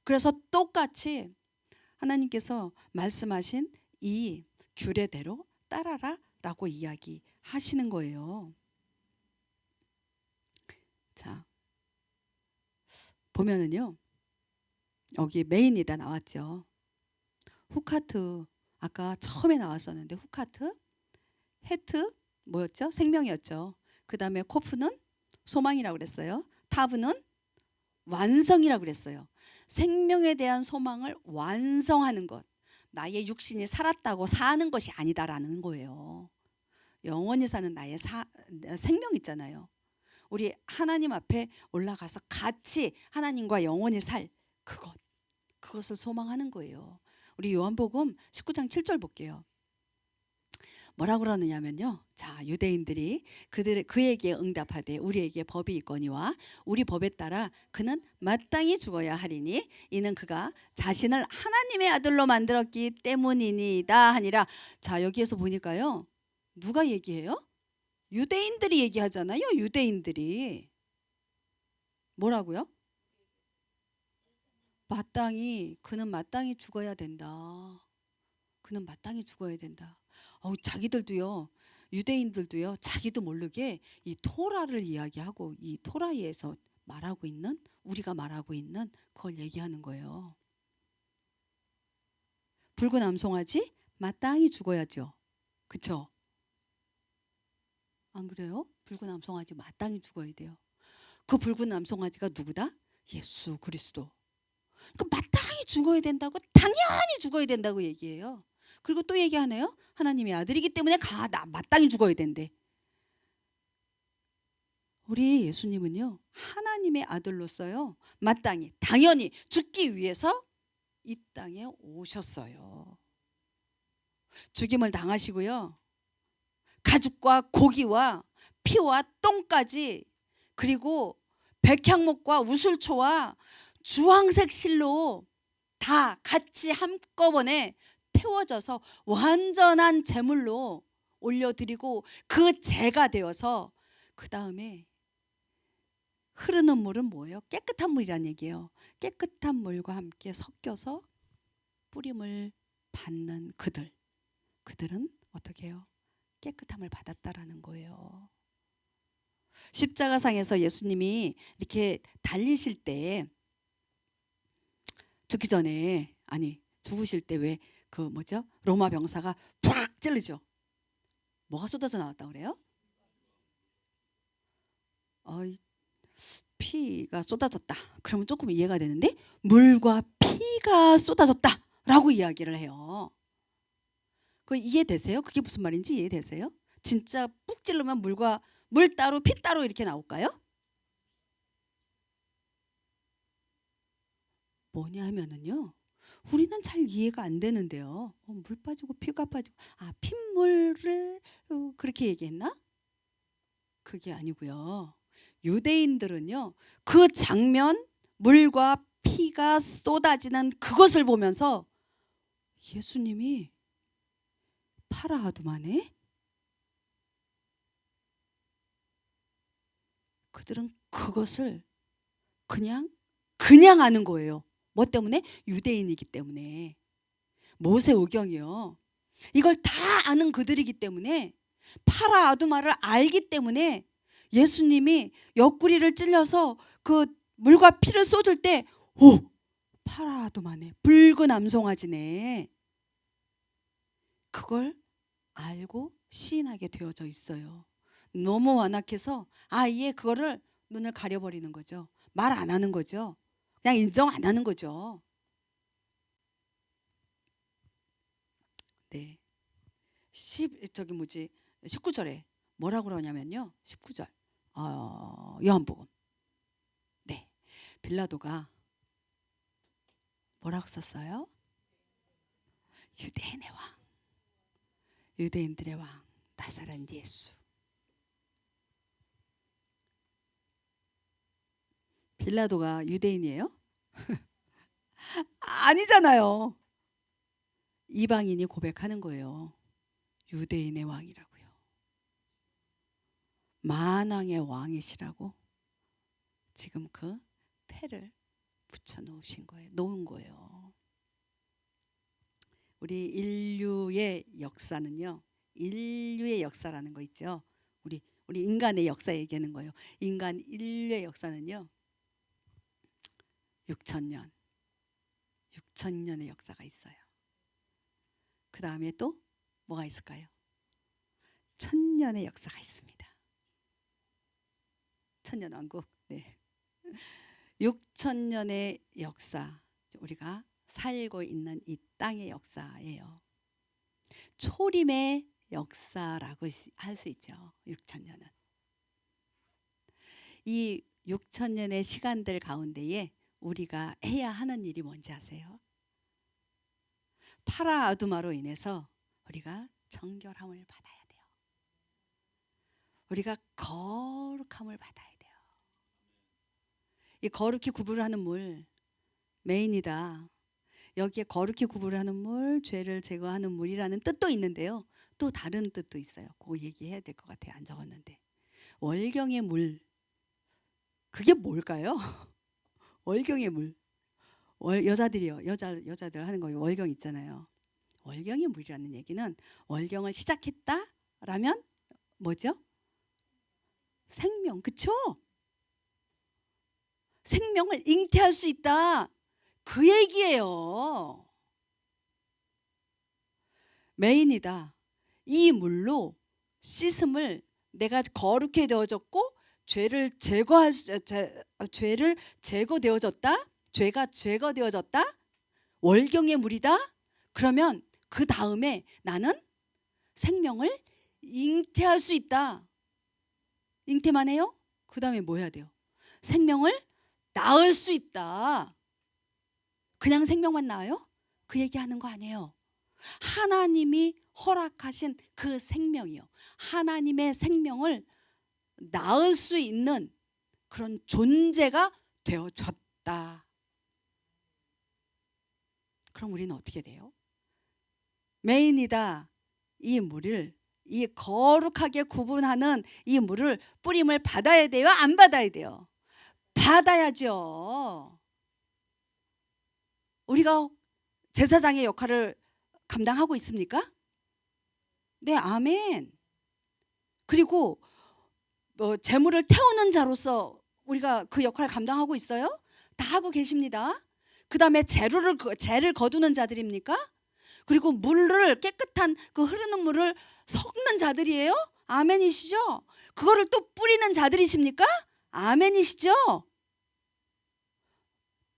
그래서 똑같이 하나님께서 말씀하신 이 규례대로 따라라 라고 이야기하시는 거예요. 자, 보면은요, 여기 메인이다 나왔죠. 후카트, 아까 처음에 나왔었는데 후카트, 헤트 뭐였죠? 생명이었죠. 그 다음에 코프는 소망이라고 그랬어요. 타브는 완성이라고 그랬어요. 생명에 대한 소망을 완성하는 것, 나의 육신이 살았다고 사는 것이 아니다라는 거예요. 영원히 사는 나의 생명 있잖아요. 우리 하나님 앞에 올라가서 같이 하나님과 영원히 살 그것을 소망하는 거예요. 우리 요한복음 19장 7절 볼게요. 뭐라고 그러느냐면요, 자, 유대인들이 그에게 응답하되 우리에게 법이 있거니와 우리 법에 따라 그는 마땅히 죽어야 하리니 이는 그가 자신을 하나님의 아들로 만들었기 때문이니이다 하니라. 자, 여기에서 보니까요, 누가 얘기해요? 유대인들이 얘기하잖아요. 유대인들이 뭐라고요? 그는 마땅히 죽어야 된다. 그는 마땅히 죽어야 된다. 자기들도요, 유대인들도요, 자기도 모르게 이 토라를 이야기하고 이 토라에서 말하고 있는, 우리가 말하고 있는 그걸 얘기하는 거예요. 붉은 암송아지 마땅히 죽어야죠. 그쵸? 안 그래요? 붉은 암송아지 마땅히 죽어야 돼요. 그 붉은 암송아지가 누구다? 예수 그리스도. 그 마땅히 죽어야 된다고, 당연히 죽어야 된다고 얘기해요. 그리고 또 얘기하네요. 하나님의 아들이기 때문에 마땅히 죽어야 된대. 우리 예수님은요, 하나님의 아들로서요, 마땅히 당연히 죽기 위해서 이 땅에 오셨어요. 죽임을 당하시고요, 가죽과 고기와 피와 똥까지, 그리고 백향목과 우슬초와 주황색 실로 다 같이 한꺼번에 태워져서 완전한 제물로 올려드리고 그 제가 되어서 그 다음에 흐르는 물은 뭐예요? 깨끗한 물이란 얘기예요. 깨끗한 물과 함께 섞여서 뿌림을 받는 그들은 어떻게 해요? 깨끗함을 받았다라는 거예요. 십자가상에서 예수님이 이렇게 달리실 때 죽기 전에 죽으실 때 왜 그 뭐죠? 로마 병사가 팍 찔르죠. 뭐가 쏟아져 나왔다 그래요? 피가 쏟아졌다. 그러면 조금 이해가 되는데 물과 피가 쏟아졌다라고 이야기를 해요. 그 이해되세요? 그게 무슨 말인지 이해되세요? 진짜 푹 찌르면 물 따로 피 따로 이렇게 나올까요? 뭐냐 하면은요. 우리는 잘 이해가 안 되는데요. 물 빠지고 피가 빠지고 핏물을 그렇게 얘기했나? 그게 아니고요. 유대인들은요. 그 장면 물과 피가 쏟아지는 그것을 보면서 예수님이 파라 아두마네? 그들은 그것을 그냥 아는 거예요. 뭐 때문에? 유대인이기 때문에. 모세오경이요. 이걸 다 아는 그들이기 때문에 파라 아두마를 알기 때문에 예수님이 옆구리를 찔려서 그 물과 피를 쏟을 때 파라 아두마네. 붉은 암송아지네. 그걸 알고 시인하게 되어져 있어요. 너무 완악해서 아예 그거를 눈을 가려버리는 거죠. 말 안 하는 거죠. 그냥 인정 안 하는 거죠. 네. 19절에 뭐라고 그러냐면요. 19절. 요한복음. 네. 빌라도가 뭐라고 썼어요? 유대인의 왕. 유대인들의 왕. 나사렛 예수. 빌라도가 유대인이에요? 아니잖아요. 이방인이 고백하는 거예요. 유대인의 왕이라고요. 만왕의 왕이시라고 지금 그 패를 붙여놓으신 거예요. 놓은 거예요. 우리 인류의 역사는요. 인류의 역사라는 거 있죠. 우리 인간의 역사 얘기하는 거예요. 인류의 역사는요. 6천년의 역사가 있어요. 그 다음에 또 뭐가 있을까요? 1000년의 역사가 있습니다. 천년왕국. 네. 6천년의 역사. 우리가 살고 있는 이 땅의 역사예요. 초림의 역사라고 할 수 있죠. 6천년은. 이 6천년의 시간들 가운데에 우리가 해야 하는 일이 뭔지 아세요? 파라 아두마로 인해서 우리가 정결함을 받아야 돼요. 우리가 거룩함을 받아야 돼요. 이 거룩히 구분하는 물 메인이다. 여기에 거룩히 구분하는 물, 죄를 제거하는 물이라는 뜻도 있는데요. 또 다른 뜻도 있어요. 그거 얘기해야 될 것 같아요. 안 적었는데. 월경의 물. 그게 뭘까요? 월경의 물. 여자들이요. 여자들 하는 거 월경 있잖아요. 월경의 물이라는 얘기는 월경을 시작했다라면 뭐죠? 생명. 그쵸? 생명을 잉태할 수 있다. 그 얘기예요. 메인이다. 이 물로 씻음을 내가 거룩해 되어졌고 죄를 제거되어졌다. 죄가 제거되어졌다. 월경의 물이다. 그러면 그 다음에 나는 생명을 잉태할 수 있다. 잉태만 해요? 그 다음에 뭐 해야 돼요? 생명을 낳을 수 있다. 그냥 생명만 낳아요? 그 얘기하는 거 아니에요. 하나님이 허락하신 그 생명이요. 하나님의 생명을 낳을 수 있는 그런 존재가 되어졌다. 그럼 우리는 어떻게 돼요? 메인이다. 이 물을, 이 거룩하게 구분하는 이 물을 뿌림을 받아야 돼요? 안 받아야 돼요? 받아야죠. 우리가 제사장의 역할을 감당하고 있습니까? 네, 아멘. 그리고 재물을 태우는 자로서 우리가 그 역할을 감당하고 있어요? 다 하고 계십니다. 그 다음에 재를 거두는 자들입니까? 그리고 물을, 깨끗한 그 흐르는 물을 섞는 자들이에요? 아멘이시죠? 그거를 또 뿌리는 자들이십니까? 아멘이시죠?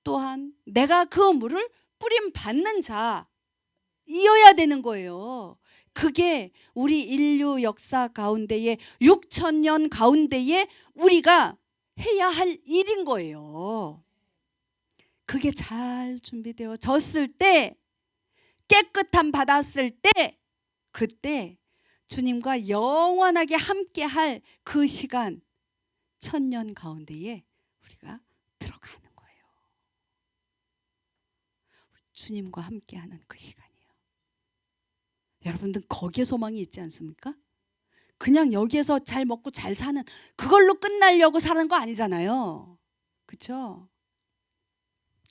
또한 내가 그 물을 뿌림 받는 자이어야 되는 거예요. 그게 우리 인류 역사 가운데에 6,000년 가운데에 우리가 해야 할 일인 거예요. 그게 잘 준비되어졌을 때, 깨끗함 받았을 때, 그때 주님과 영원하게 함께할 그 시간, 1000년 가운데에 우리가 들어가는 거예요. 주님과 함께하는 그 시간이에요. 여러분들 거기에 소망이 있지 않습니까? 그냥 여기에서 잘 먹고 잘 사는, 그걸로 끝나려고 사는 거 아니잖아요. 그렇죠?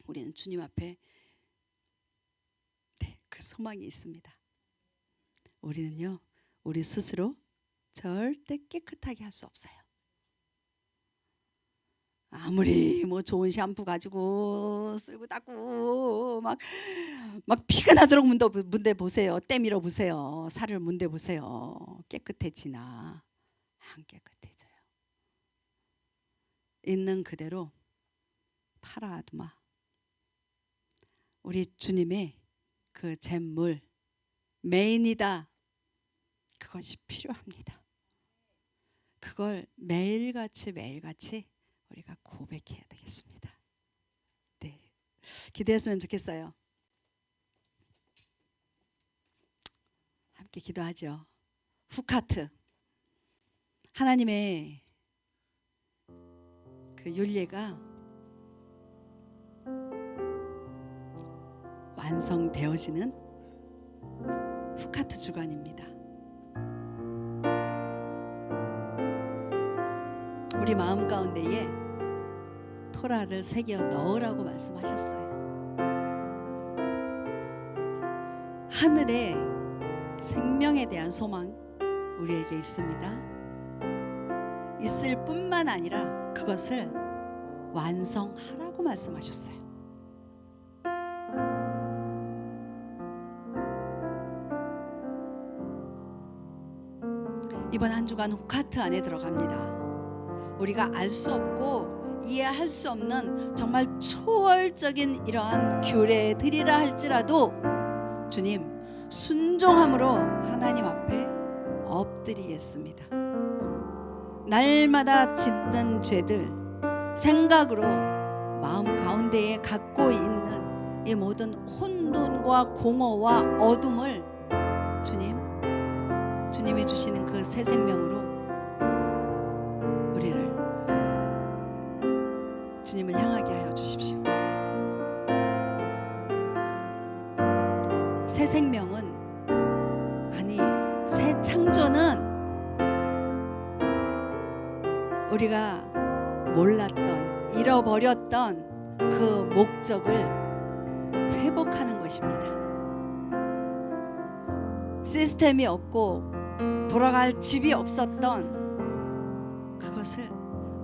우리는 주님 앞에 그 소망이 있습니다. 우리는요, 우리 스스로 절대 깨끗하게 할 수 없어요. 아무리 뭐 좋은 샴푸 가지고 쓸고 닦고 막 피가 나도록 문대 보세요. 때밀어 보세요. 살을 문대 보세요. 깨끗해지나? 안 깨끗해져요. 있는 그대로 팔아두마. 우리 주님의 그 잿물, 메인이다. 그것이 필요합니다. 그걸 매일같이 우리가 고백해야 되겠습니다. 네, 기도했으면 좋겠어요. 함께 기도하죠. 후카트, 하나님의 그 윤례가 완성되어지는 후카트 주간입니다. 우리 마음 가운데에 토라를 새겨 넣으라고 말씀하셨어요. 하늘의 생명에 대한 소망 우리에게 있습니다. 있을 뿐만 아니라 그것을 완성하라고 말씀하셨어요. 이번 한 주간 후카트 안에 들어갑니다. 우리가 알 수 없고 이해할 수 없는 정말 초월적인 이러한 규례들이라 할지라도 주님, 순종함으로 하나님 앞에 엎드리겠습니다. 날마다 짓는 죄들, 생각으로 마음 가운데에 갖고 있는 이 모든 혼돈과 공허와 어둠을 주님이 주시는 그 새 생명으로 우리를 주님을 향하게 하여 주십시오. 새 생명은, 아니 새 창조는 우리가 몰랐던, 잃어버렸던 그 목적을 회복하는 것입니다. 시스템이 없고 돌아갈 집이 없었던 그것을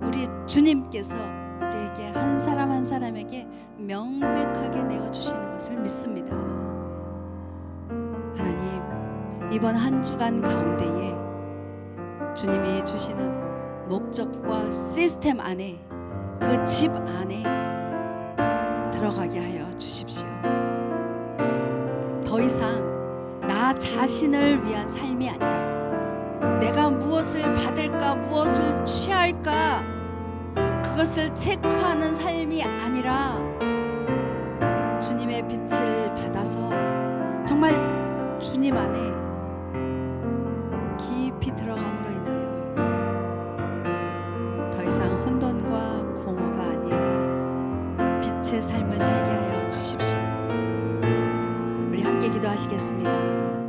우리 주님께서 우리에게 한 사람 한 사람에게 명백하게 내어주시는 것을 믿습니다. 하나님, 이번 한 주간 가운데에 주님이 주시는 목적과 시스템 안에, 그 집 안에 들어가게 하여 주십시오. 더 이상 나 자신을 위한 삶이 아니라 내가 무엇을 받을까, 무엇을 취할까, 그것을 체크하는 삶이 아니라 주님의 빛을 받아서 정말 주님 안에 깊이 들어감으로 인하여 더 이상 혼돈과 공허가 아닌 빛의 삶을 살게 하여 주십시오. 우리 함께 기도하시겠습니다.